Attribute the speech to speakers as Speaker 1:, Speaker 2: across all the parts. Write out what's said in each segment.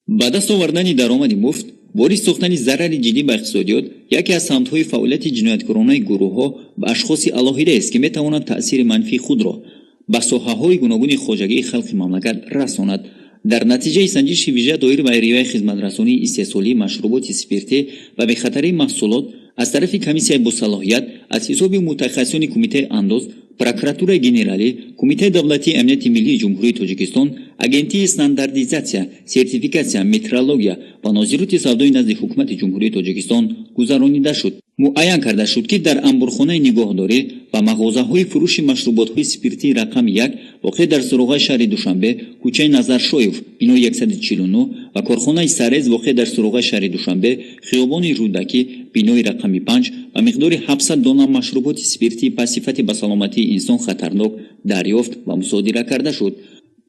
Speaker 1: با دست آوردن درآمد مفت، واریز ساختن ضرری جدی به اقتصادیات یکی از سمت‌های فعالیت جنایتکارانه گروه‌ها و اشخاص علاهیده است که می‌توانند تأثیر منفی خود را به ساحه‌های گوناگون خواجگی خلق مملکت رساند. در نتیجه سنجش ویژه دایر به ریوه خدمترسانی استحصالی مشروبات اسپریتی و به خطر محصولات از طرف کمیسیون با صلاحیت از حساب متخصصان کمیته انداز، پروکراتورای گنرالی، کمیته دولتی امنیت ملی جمهوری تاجیکستان، اجنسی استانداردیزاسیا، سرتیفیکاسیا، مترولوژیا و نظارت سودای نزد حکومت جمهوری تاجیکستان گذرانیده شد. معین کرده شد که در انبارخانه نگهداری و مغازه‌های فروش مشروبات‌های اسپریتی رقم 1 واقع در سروغ شهر دوشنبه، کوچه نظرشویف بنا 149 و کارخانه سرز واقع در سروغ شهر دوشنبه، خیابان رودکی بنای رقم 5 و مقدار 700 دانه مشروبات اسپریتی به صفت به سلامتی انسان خطرناک دریافت و مصادره کرده شد.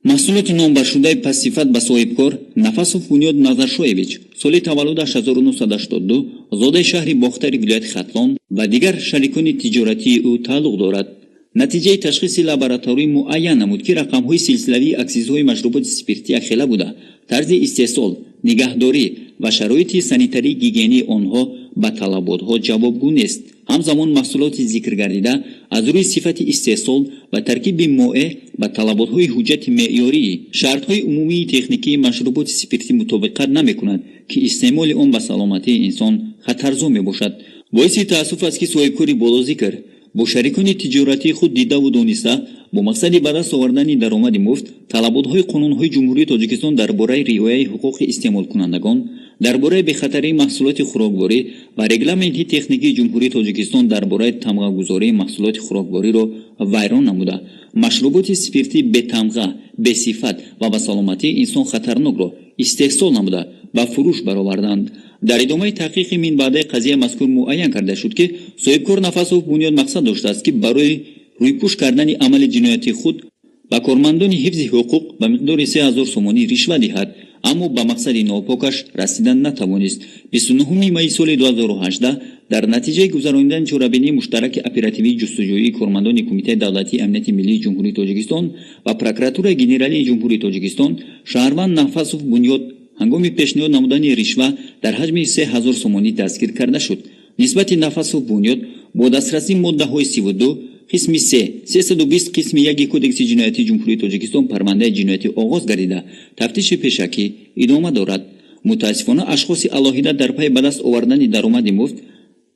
Speaker 1: محصولات نامبر شده پس صفت به صاحبکار نفسوف بنیاد نظرشویویچ سال تولدش 1982 زاده شهر باختر ولایت ختلان و دیگر شریکان تجارتی او تعلق دارد. نتیجه تشخیص لابراتوری معین نمود که رقم‌های سلسله‌ای اکسیزهای مشروبات اسپریتی خلا بوده، طرز استحصال، نگهداری و شرایط سانیتری گیگینی آنها به طلبات‌ها جوابگو نیست. همزمان محصولات ذکر گردیده از روی صفت استحصال و ترکیب مائع به طلبات‌های حجت معیاری شرط‌های عمومی تکنیکی مشروبات اسپریتی مطابقت نمی‌کند که استعمال آن به سلامتی انسان خطرزا میباشد. باعث تأسف است که صاحبکاری بالاذکر با شریکان تجارتی خود دیده و دانسته با مقصد به دست آوردن درآمد مفت طلبات‌های قانون‌های جمهوری تاجیکستان درباره رعایت حقوق استعمال کنندگان، درباره به خطر محصولات خوراکواری و رگلامنت تکنیکی جمهوری تاجیکستان درباره تمغه‌گذاری محصولات خوراکواری را ویران نموده، مشروبات اسپریتی به تمغه، به صفت و به سلامتی انسان خطرناک را استحصال نموده و فروش برآوردند. در ادامه تحقیق من بعد قضیه مذکور معین کرده شد که صاحبکار نفسوف بنیاد مقصد داشته است که برای رویپوش کردن عمل جنایتی خود به کارمندان حفظ حقوق به مقدار 3000 سومانی رشوه دهد، اما به مقصد ناپاکش رسیدن نتوانست. 29 می سال 2018 در نتیجه گذراندن چهاربینی مشترک اپراتیوی جستجویی کارمندان کمیته دولتی امنیت ملی جمهوری تاجیکستان و پروکراتورای گنرالی جمهوری تاجیکستان، شهروند نفسوف بنیاد هنگام پیشنهاد نمودن رشوه در حجم 3000 سومانی دستگیر کرده شد. نسبت نفسوف بنیاد با دسترسی ماده‌های 32 قسم 3 320 قسم 1 کدکس جنایتی جمهوری تاجیکستان پرونده جنایتی آغاز گردیده تفتیش پیشکی ادامه دارد. متاسفانه اشخاص علاهیده در پی به دست آوردن درآمد مفت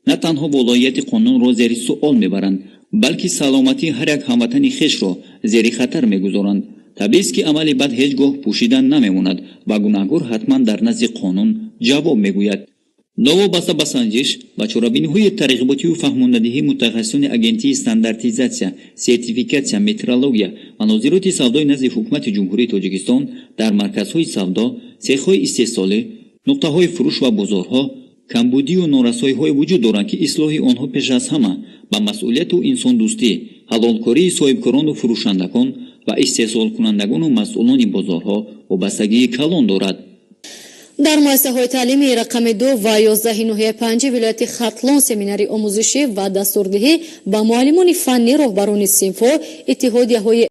Speaker 1: نه تنها ولایت قانون را زیر سوال میبرند، بلکه سلامتی هر یک هموطن خویش را زیر خطر میگذارند. طبیعی است که عمل بد هیچگاه پوشیدن نمیماند و گناهکار حتما در نزد قانون جواب میگوید. دعوا بسته به سنجش و چاره‌بینی‌های ترغیباتی و فهماندهی متخصصان اجنسی استانداردیزاسیا، سرتیفیکاسیا، مترولوژیا و نظارت سودای نزد حکومت جمهوری تاجیکستان در مرکزهای سودا، سیخ‌های استحصالی، نقطه‌های فروش و بازارها کمبودی و نارسایی‌های وجود دارند که اصلاح آنها پیش از همه به مسئولیت و انسان دوستی، حلالکاری صاحبکاران و فروشندگان و استحصال کنندگان و مسئولان بازارها وابستگی کلان دارد.
Speaker 2: در مؤسسه‌های تعلیمی رقم 2 و 11 نوحه 5 ولایت ختلان سمیناری آموزشی و دستوردهی با معلمان فنی، راهبران صنف و اتحادیه‌های